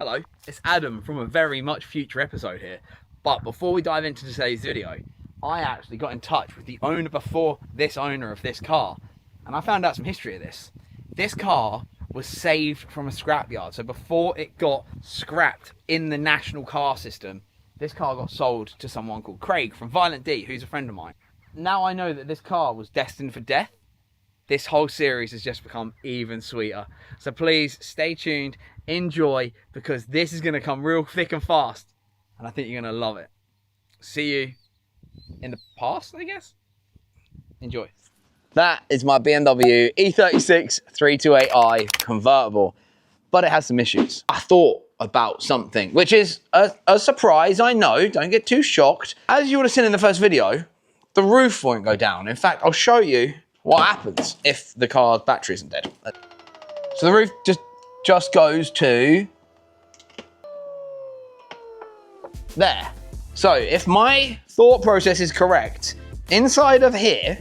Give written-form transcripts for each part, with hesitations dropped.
Hello, it's Adam from a very much future episode here. But before we dive into today's video, I actually got in touch with the owner before this owner of this car, and I found out some history of this. This car was saved from a scrapyard, so before it got scrapped in the national car system, this car got sold to someone called Craig from Violent D, who's a friend of mine. Now I know that this car was destined for death. This whole series has just become even sweeter. So please stay tuned, enjoy, because this is going to come real thick and fast, and I think you're going to love it. See you in the past, I guess. Enjoy. That is my BMW E36 328i convertible, but it has some issues. I thought about something, which is a surprise, I know, don't get too shocked. As you would have seen in the first video, the roof won't go down. In fact, I'll show you what happens if the car's battery isn't dead. So the roof just goes to there. So if my thought process is correct, inside of here,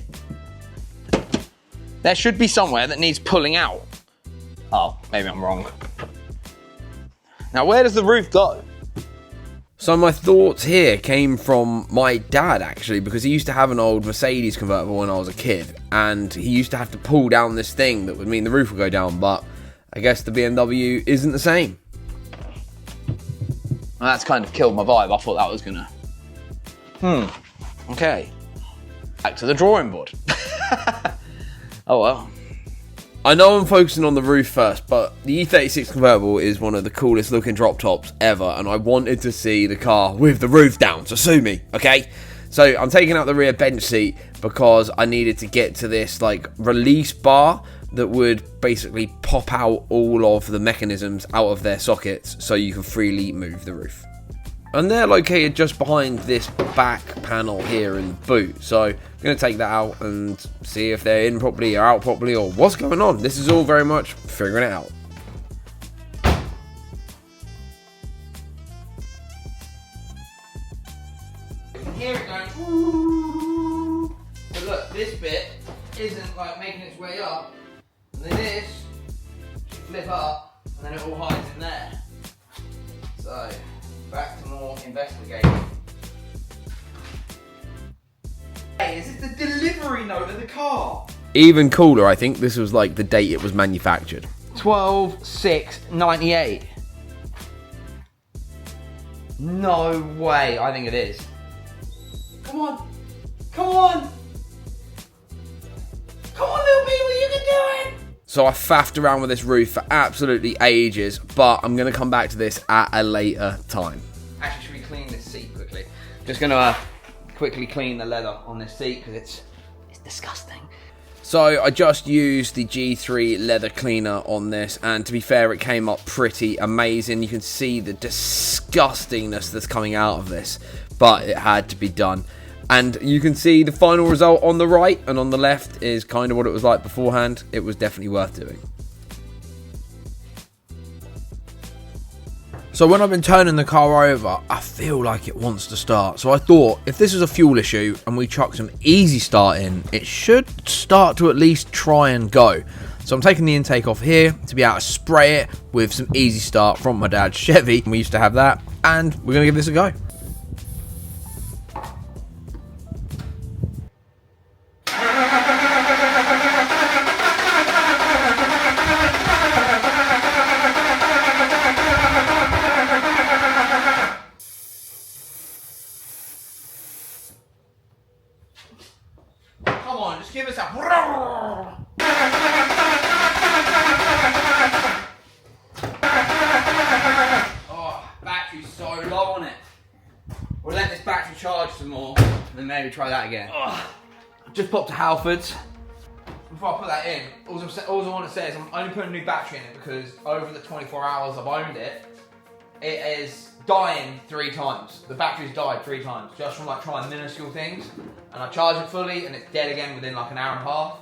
there should be somewhere that needs pulling out. Oh, maybe I'm wrong. Now, where does the roof go? So my thoughts here came from my dad, actually, because he used to have an old Mercedes convertible when I was a kid, and he used to have to pull down this thing that would mean the roof would go down, but I guess the BMW isn't the same. Well, that's kind of killed my vibe. I thought that was gonna... Okay. Back to the drawing board. Oh well. I know I'm focusing on the roof first, but the E36 convertible is one of the coolest looking drop tops ever, and I wanted to see the car with the roof down, so sue me, okay? So I'm taking out the rear bench seat because I needed to get to this like release bar that would basically pop out all of the mechanisms out of their sockets so you can freely move the roof. And they're located just behind this back panel here in the boot. So I'm going to take that out and see if they're in properly or out properly or what's going on. This is all very much figuring it out. You can hear it going, ooh. But look, this bit isn't like making its way up. And then this should flip up and then it all hides in there. So, back to more investigating. Hey, is this the delivery note of the car? Even cooler, I think this was like the date it was manufactured. 12/6/98. No way, I think it is. Come on, come on. Come on, little people, you can do it. So I faffed around with this roof for absolutely ages, but I'm going to come back to this at a later time. Actually, should we clean this seat quickly? Just going to quickly clean the leather on this seat because it's disgusting. So I just used the G3 leather cleaner on this, and to be fair, it came up pretty amazing. You can see the disgustingness that's coming out of this, but it had to be done. And you can see the final result on the right, and on the left is kind of what it was like beforehand. It was definitely worth doing. So when I've been turning the car over, I feel like it wants to start. So I thought, if this is a fuel issue and we chuck some easy start in, it should start to at least try and go. So I'm taking the intake off here to be able to spray it with some easy start from my dad's Chevy. We used to have that, and we're going to give this a go. Come on, just give us a... Oh, battery's so low on it. We'll let this battery charge some more, and then maybe try that again. Just popped to Halfords. Before I put that in, all I want to say is I'm only putting a new battery in it because over the 24 hours I've owned it, it is dying 3 times. The battery's died 3 times just from like trying minuscule things, and I charge it fully and it's dead again within like an hour and a half.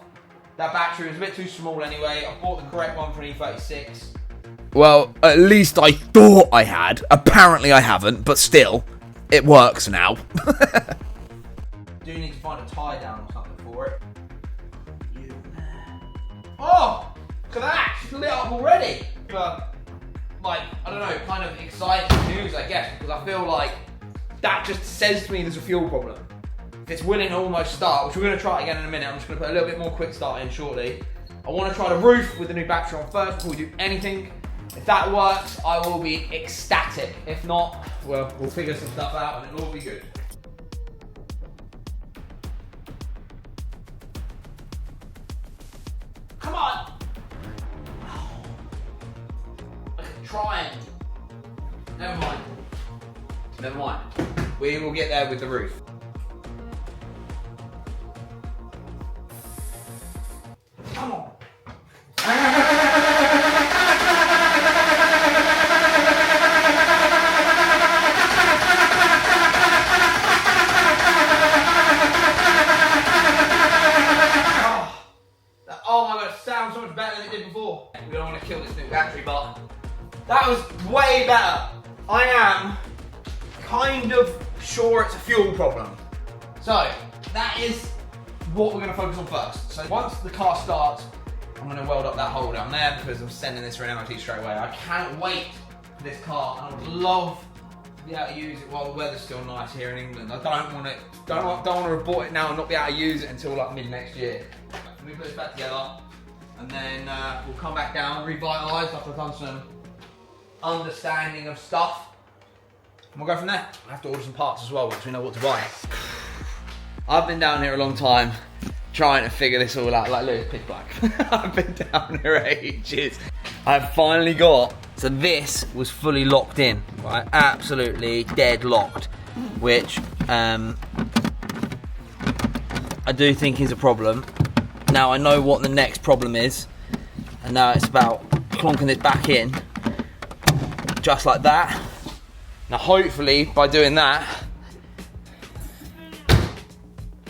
That battery was a bit too small anyway. I bought the correct one for an E36. Well, at least I thought I had. Apparently I haven't, but still, it works now. Do need to find a tie down or something for it. Oh, look at that! She's lit up already. But like, I don't know, kind of exciting news, I guess, because I feel like that just says to me there's a fuel problem. If it's willing to almost start, which we're going to try again in a minute, I'm just going to put a little bit more quick start in shortly. I want to try the roof with the new battery on first before we do anything. If that works, I will be ecstatic. If not, well, we'll figure some stuff out and it'll all be good. Come on! Trying. Never mind. Never mind. We will get there with the roof. Come on. Oh my god, it sounds so much better than it did before. We don't want to kill this new battery, but that was way better. I am kind of sure it's a fuel problem. So that is what we're going to focus on first. So once the car starts, I'm going to weld up that hole down there because I'm sending this for an MOT straight away. I can't wait for this car, and I would love to be able to use it while the weather's still nice here in England. I don't want to report it now and not be able to use it until like mid next year. Let me put this back together, and then we'll come back down, revitalise after I've done some understanding of stuff, and we'll go from there. I have to order some parts as well once we know what to buy. I've been down here a long time trying to figure this all out. Like, look, it's pitch black. I've been down here ages. I've finally got, so this was fully locked in, right? Absolutely dead locked, which I do think is a problem. Now I know what the next problem is, and now it's about plonking this back in, just like that. Now hopefully by doing that,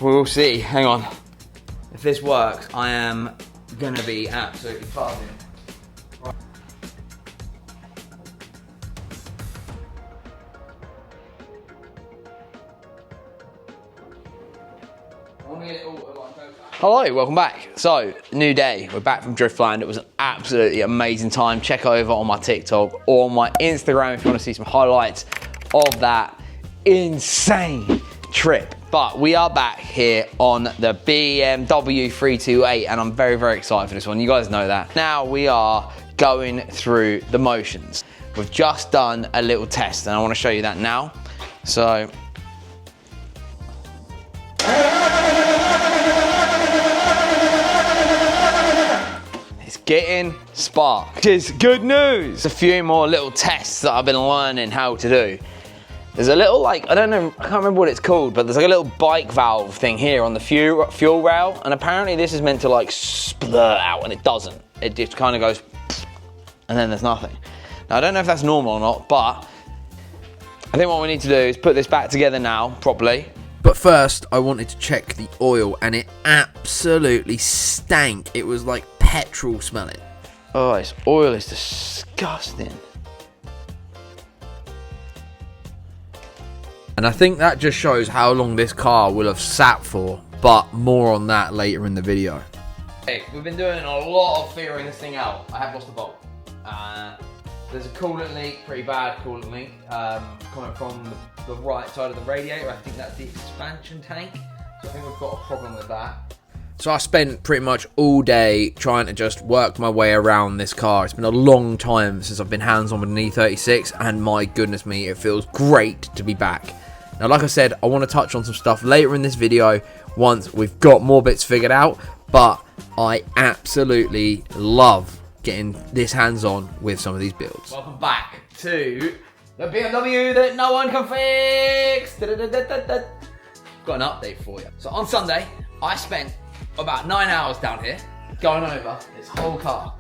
we'll see, hang on. If this works, I am gonna be absolutely buzzing. Right. Hello, welcome back. So, new day, we're back from Driftland. It was an absolutely amazing time. Check over on my TikTok or on my Instagram if you want to see some highlights of that insane trip. But we are back here on the Bmw 328 and I'm very, very excited for this one. You guys know that. Now we are going through the motions. We've just done a little test and I want to show you that now. So, it's getting spark, which is good news. A few more little tests that I've been learning how to do. There's a little, like, I don't know, I can't remember what it's called, but there's like a little bike valve thing here on the fuel rail, and apparently this is meant to like splurt out, and it doesn't. It just kind of goes, and then there's nothing. Now, I don't know if that's normal or not, but I think what we need to do is put this back together now, properly. But first, I wanted to check the oil, and it absolutely stank. It was like petrol smelling. Oh, this oil is disgusting. And I think that just shows how long this car will have sat for, but more on that later in the video. Hey, we've been doing a lot of figuring this thing out. I have lost a bolt. There's a coolant leak, pretty bad coolant leak, coming from the right side of the radiator. I think that's the expansion tank. So I think we've got a problem with that. So I spent pretty much all day trying to just work my way around this car. It's been a long time since I've been hands-on with an E36, and my goodness me, it feels great to be back. Now, like I said, I want to touch on some stuff later in this video once we've got more bits figured out, but I absolutely love getting this hands-on with some of these builds. Welcome back to the BMW that no one can fix. Got an update for you. So on Sunday, I spent about 9 hours down here going over this whole car.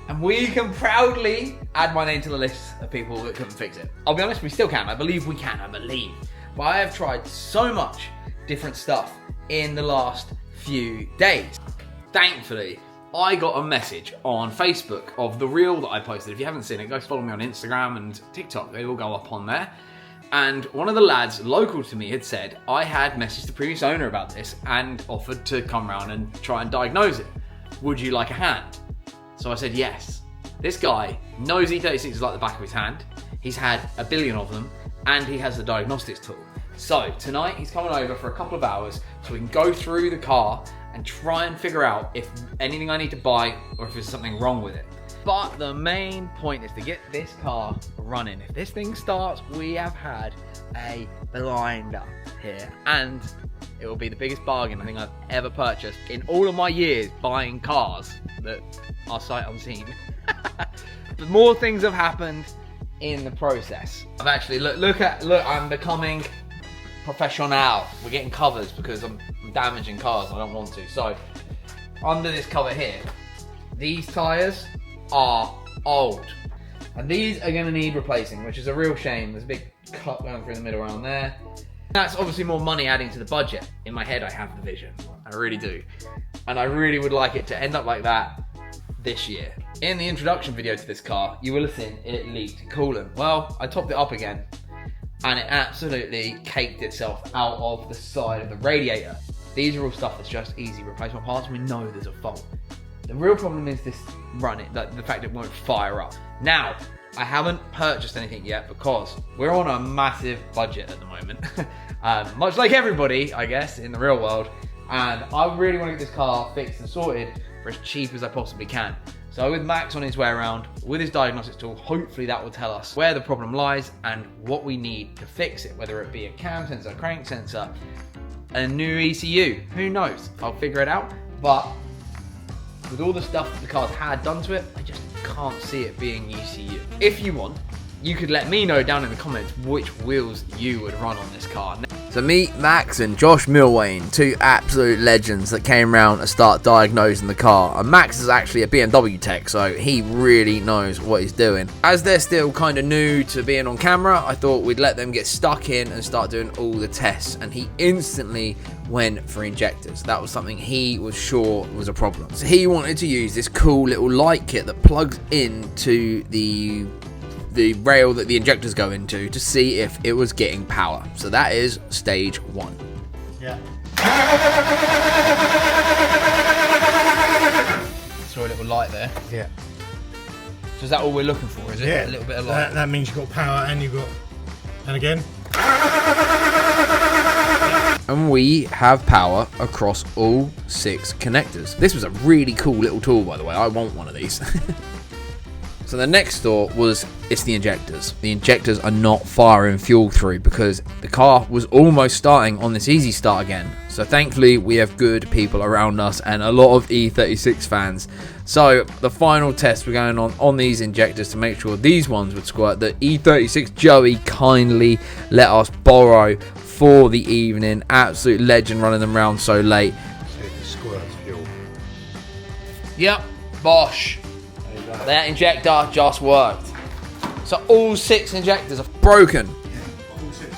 And we can proudly add my name to the list of people that couldn't fix it. I'll be honest, we still can. I believe we can, I believe. But I have tried so much different stuff in the last few days. Thankfully, I got a message on Facebook of the reel that I posted. If you haven't seen it, go follow me on Instagram and TikTok. They all go up on there. And one of the lads local to me had said, I had messaged the previous owner about this and offered to come round and try and diagnose it. Would you like a hand? So I said yes. This guy knows E36 is like the back of his hand. He's had a billion of them, and he has the diagnostics tool. So tonight he's coming over for a couple of hours so we can go through the car and try and figure out if anything I need to buy or if there's something wrong with it. But the main point is to get this car running. If this thing starts, we have had a blinder here, and it will be the biggest bargain I think I've ever purchased in all of my years buying cars that are sight unseen. But more things have happened in the process. I've actually look, I'm becoming professional. We're getting covers because I'm damaging cars. I don't want to. So under this cover here, these tyres are old, and these are going to need replacing, which is a real shame. There's a big cut going through the middle around there. That's obviously more money adding to the budget. In my head I have the vision, I really do, and I really would like it to end up like that this year. In the introduction video to this car, you will have seen it leaked coolant. Well, I topped it up again, and it absolutely caked itself out of the side of the radiator. These are all stuff that's just easy replacement parts, and we know there's a fault. The real problem is this the fact it won't fire up. Now, I haven't purchased anything yet because we're on a massive budget at the moment. Much like everybody, I guess, in the real world. And I really want to get this car fixed and sorted for as cheap as I possibly can. So with Max on his way around, with his diagnostics tool, hopefully that will tell us where the problem lies and what we need to fix it, whether it be a cam sensor, crank sensor, a new ECU, who knows? I'll figure it out. But with all the stuff that the car's had done to it, I just can't see it being ECU. If you want, you could let me know down in the comments which wheels you would run on this car. So meet Max and Josh Milwain, two absolute legends that came around to start diagnosing the car. And Max is actually a BMW tech, so he really knows what he's doing. As they're still kind of new to being on camera, I thought we'd let them get stuck in and start doing all the tests. And he instantly went for injectors. That was something he was sure was a problem. So he wanted to use this cool little light kit that plugs into the rail that the injectors go into to see if it was getting power. So that is stage one. Yeah. Saw a little light there. Yeah. So is that all we're looking for, is it? Yeah. A little bit of light. That means you've got power and you've got... And again. And we have power across all 6 connectors. This was a really cool little tool, by the way. I want one of these. So the next thought was, it's the injectors. The injectors are not firing fuel through because the car was almost starting on this easy start again. So thankfully we have good people around us and a lot of E36 fans. So the final test we're going on these injectors to make sure these ones would squirt, that E36 Joey kindly let us borrow for the evening. Absolute legend running them around so late. See if it squirts fuel. Yep, bosh. That injector just worked. So all 6 injectors are Broken. All 6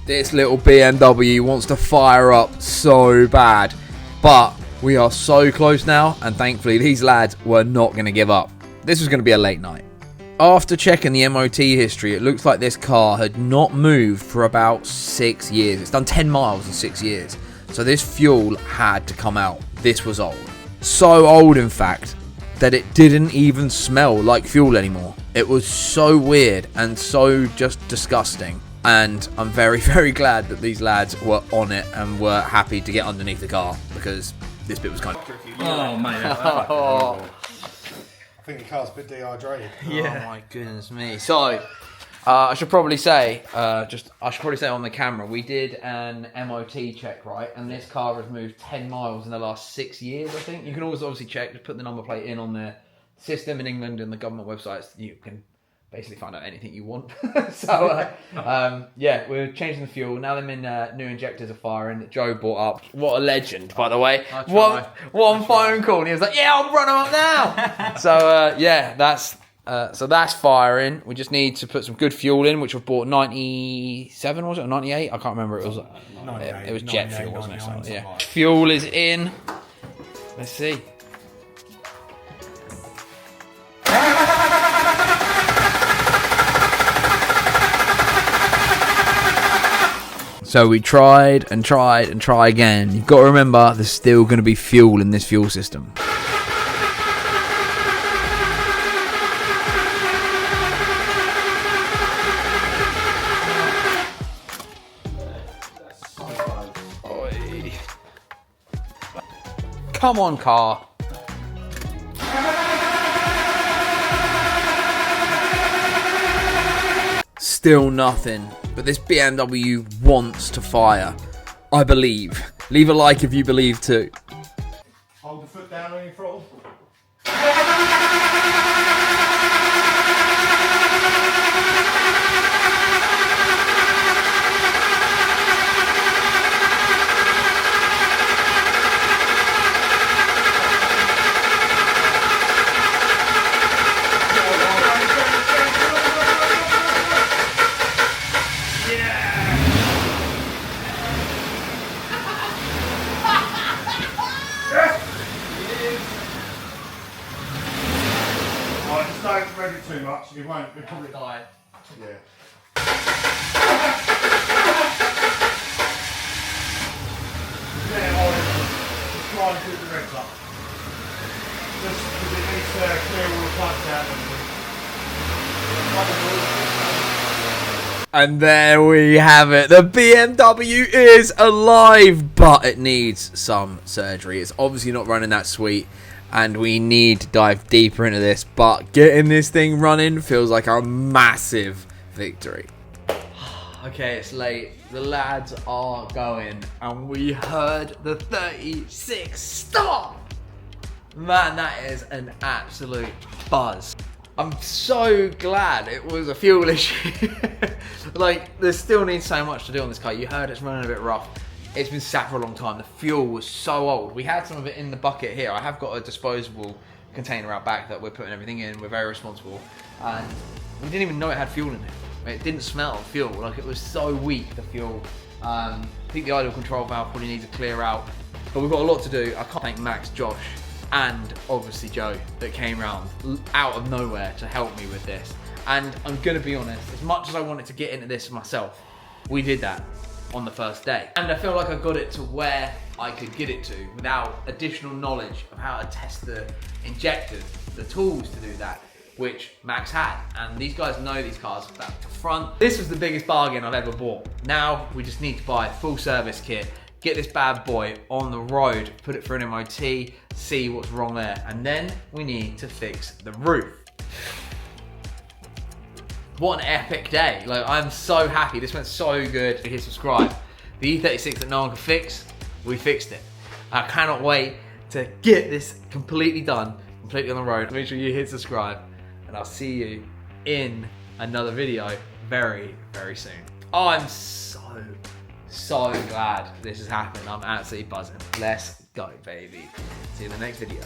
This little BMW wants to fire up so bad, but we are so close now, and thankfully these lads were not going to give up. This was going to be a late night. After checking the MOT history, it looks like this car had not moved for about 6 years. It's done 10 miles in 6 years. So this fuel had to come out. This was old. So old, in fact, that it didn't even smell like fuel anymore. It was so weird and so just disgusting. And I'm very, very glad that these lads were on it and were happy to get underneath the car, because this bit was kind of... Oh, mate. I think the car's a bit dehydrated. Yeah. Oh my goodness me. So, I should probably say on the camera, we did an MOT check, right? And this car has moved 10 miles in the last 6 years, I think. You can always obviously check, just put the number plate in on the system in England and the government websites. You can basically find out anything you want. So, yeah, we're changing the fuel. Now them in new injectors are firing that Joe bought up. What a legend, by the way. One phone call and he was like, yeah, I'll run them up now. So, yeah, that's firing. We just need to put some good fuel in, which we've bought 97, was it, or 98? I can't remember. It was jet fuel, wasn't it? So, yeah. Fuel is in. Let's see. So we tried and tried and try again. You've got to remember, there's still going to be fuel in this fuel system. Oi. Come on, car. Still nothing, but this BMW wants to fire. I believe. Leave a like if you believe too. Hold the foot down on your throttle. Just don't rev it too much, you won't, you'll probably die. Yeah. Just try and keep the revs up. Just because it needs to clear all the plugs out And there we have it. The BMW is alive, but it needs some surgery. It's obviously not running that sweet, and we need to dive deeper into this, but getting this thing running feels like a massive victory. Okay, it's late. The lads are going, and we heard the 36 stop. Man, that is an absolute buzz. I'm so glad it was a fuel issue. Like, there still needs so much to do on this car. You heard it's running a bit rough. It's been sat for a long time. The fuel was so old. We had some of it in the bucket here. I have got a disposable container out back that we're putting everything in. We're very responsible. And we didn't even know it had fuel in it. It didn't smell of fuel. Like, it was so weak, the fuel. I think the idle control valve probably needs to clear out. But we've got a lot to do. I can't thank Max, Josh, and obviously Joe that came round out of nowhere to help me with this. And I'm gonna be honest, as much as I wanted to get into this myself, we did that on the first day. And I feel like I got it to where I could get it to without additional knowledge of how to test the injectors, the tools to do that, which Max had. And these guys know these cars back to front. This was the biggest bargain I've ever bought. Now we just need to buy a full service kit, get this bad boy on the road, put it for an MOT, see what's wrong there, and then we need to fix the roof. What an epic day. Like, I'm so happy. This went so good. Hit subscribe. The E36 that no one could fix, we fixed it. I cannot wait to get this completely done, completely on the road. Make sure you hit subscribe, and I'll see you in another video very, very soon. Oh, I'm so glad this has happened. I'm absolutely buzzing. Let's go, baby. See you in the next video.